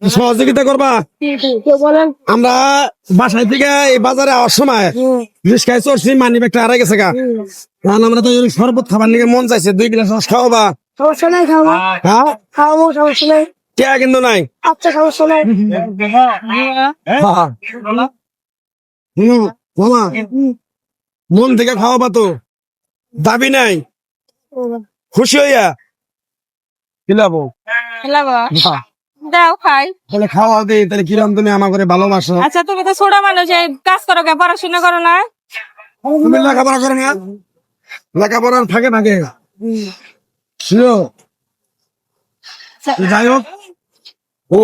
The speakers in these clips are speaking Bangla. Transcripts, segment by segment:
সহযোগিতা করবা। আমরা বাসায় থেকে এই বাজারে আসার সময় রিস্কায় চড়ছি, মানি ব্যাগটা হারাই গেছে গা। আমরা তো শরবত খাবার নিয়ে মন চাইছে, 2 গ্লাস রস খাওয়াবা? সমস্যা নাই, খাওয়া হ্যাঁ খাওয়াবো, সমস্যা নাই। কে কিন্তু নাই। আচ্ছা, সমস্যা নাই। মামা মন থেকে খাওয়াবা তো, দাবি নাই, খুশি হইয়া খিলাবো। দাও খাই। তাহলে খাওয়া দে, তাহলে কিরম তুমি আমার করে ভালোবাসো। আচ্ছা, তুমি তো ছোট মানুষ, এই কাজ করো কে, পড়াশোনা করো না? তুমি লেখাপড়া করো না? লেখাপড়ার ফাঁকে ফাঁকে যাই হোক, ও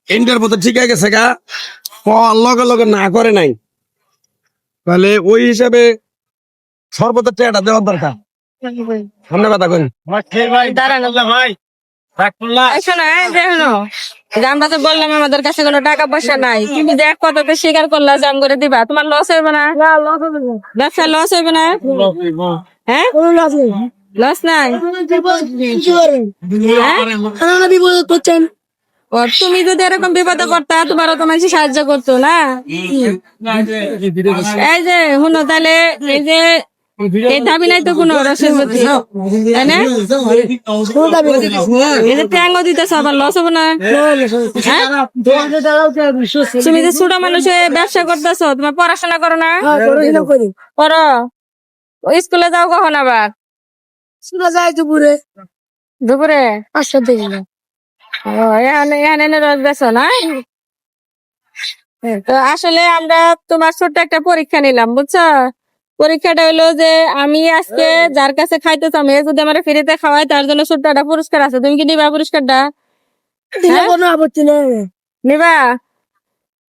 ইন্টার পথে ঠিক হয়ে গেছে গা, লগে লগে না করে নাই, তাহলে ওই হিসাবে সর্বদা টেয়াটা দেওয়ার দরকার। সামনে কথা কই আমরা তো বললাম আমাদের কাছে কোনো টাকা পয়সা নাই, তুমি দেখ কত স্বীকার করলা জাম করে দিবা, তোমার লস হইবে না? ব্যবসা লস হইবে না? হ্যাঁ, লস নাই। তুমি যদি এরকম বিপদে পড়তা, তোমারও তো মানুষ সাহায্য করতো না। এই যে শুনো, তাহলে এই যে এই দাবি নাই তো কোনো রসের প্রতি, তাই না? এই যে ট্যাঙ্গও দিতেছ, আবার লস হবো না? তুমি যে ছোট মানুষে ব্যবসা করতেছ, তোমার পড়াশোনা করো না? করো। স্কুলে যাও কখন আবার? যাই দুপুরে। দুপুরে 5টার দিকে। এখানে রস বেছো না? তো আসলে আমরা তোমার ছোট্ট একটা পরীক্ষা নিলাম, বুঝছো? পরীক্ষাটা হলো যে আমি আজকে যার কাছে খাইতে চাই, যদি আমার ফ্রিতে খাওয়াই, তার জন্য ছোট্ট একটা পুরস্কার আছে। তুমি কি নিবা পুরস্কারটা? কোনো আপত্তি নেই। নিবা?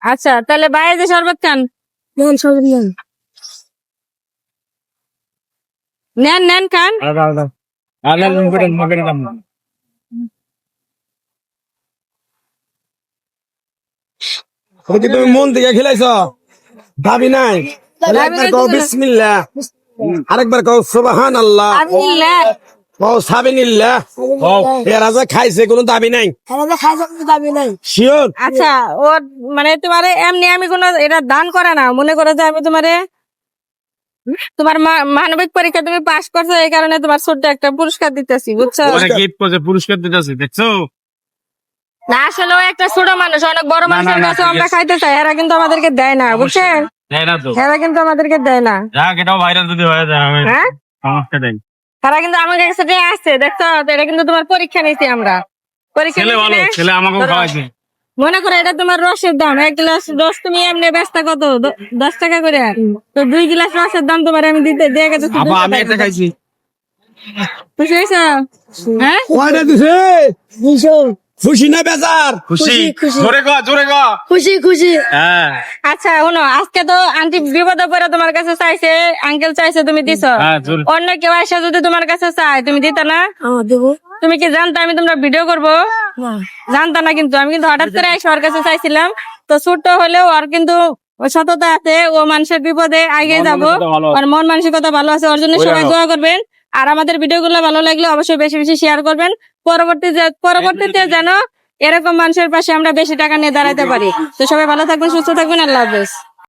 আচ্ছা, তাহলে বাইরে যে শরবত খান, নেন নেন খান। তুমি মন থেকে খেলাইছ, দাবি নাই, একবার কও বিসমিল্লাহ, আরেকবার কও সুবহানাল্লাহ, কও সাবিনিল্লাহ। এরা যে খাইছে কোনো দাবি নাই, দাবি নাই। শিওর? আচ্ছা, ওর মানে তোমারে এমনি আমি কোনো এটা দান করে না, মনে করো যে আমি তোমার মানবিক পরীক্ষা তুমি পাশ করছো, এই কারণে তোমার ছোট্ট একটা পুরস্কার দিতেছি, বুঝছো? পুরস্কার দিতেছি, দেখছো? না, আসলে ও একটা ছোট মানুষ, অনেক বড় মানুষের কাছে আমরা খাইতে চাই, এরা কিন্তু আমাদেরকে দেয় না, বুঝছেন? এরা কিন্তু আমাদেরকে দেয় না। হ্যাঁ, তারা কিন্তু আমার কাছে আসছে, দেখছো? এটা কিন্তু তোমার পরীক্ষা নিয়েছি আমরা। পরীক্ষা মনে করো এটা তোমার রসের দাম, 1 গ্লাস রস তুমি এমনি বেচতা কত, 10 টাকা করে, তো 2 গ্লাস রসের দাম তোমার আমি দিয়ে গেছি। খুশি হয়েছ? হ্যাঁ, খুশি না বেজার? খুশি। আচ্ছা শুনো, আজকে তো আন্টি বিপদে পড়ে তোমার কাছে চাইছে, আঙ্কেল চাইছে, তুমি দিছ। অন্য কেউ এসে যদি তোমার কাছে চাই, তুমি দিতা না? দেবো। তুমি কি জানতা আমি তোমরা ভিডিও করবো? জানতা না, কিন্তু আমি কিন্তু হঠাৎ করে ওর কাছে চাইছিলাম। তো ছোট্ট হলেও ওর কিন্তু সততা আছে, ও মানুষের বিপদে আগে যাবো, আর মন মানসিকতা ভালো আছে, ওর জন্য সবাই দোয়া করবেন। আর আমাদের ভিডিও গুলো ভালো লাগলে অবশ্যই বেশি বেশি শেয়ার করবেন, পরবর্তীতে যেন এরকম মানুষের পাশে আমরা বেশি টাকা নিয়ে দাঁড়াতে পারি। তো সবাই ভালো থাকবেন, সুস্থ থাকবেন, আল্লাহ হাফেজ।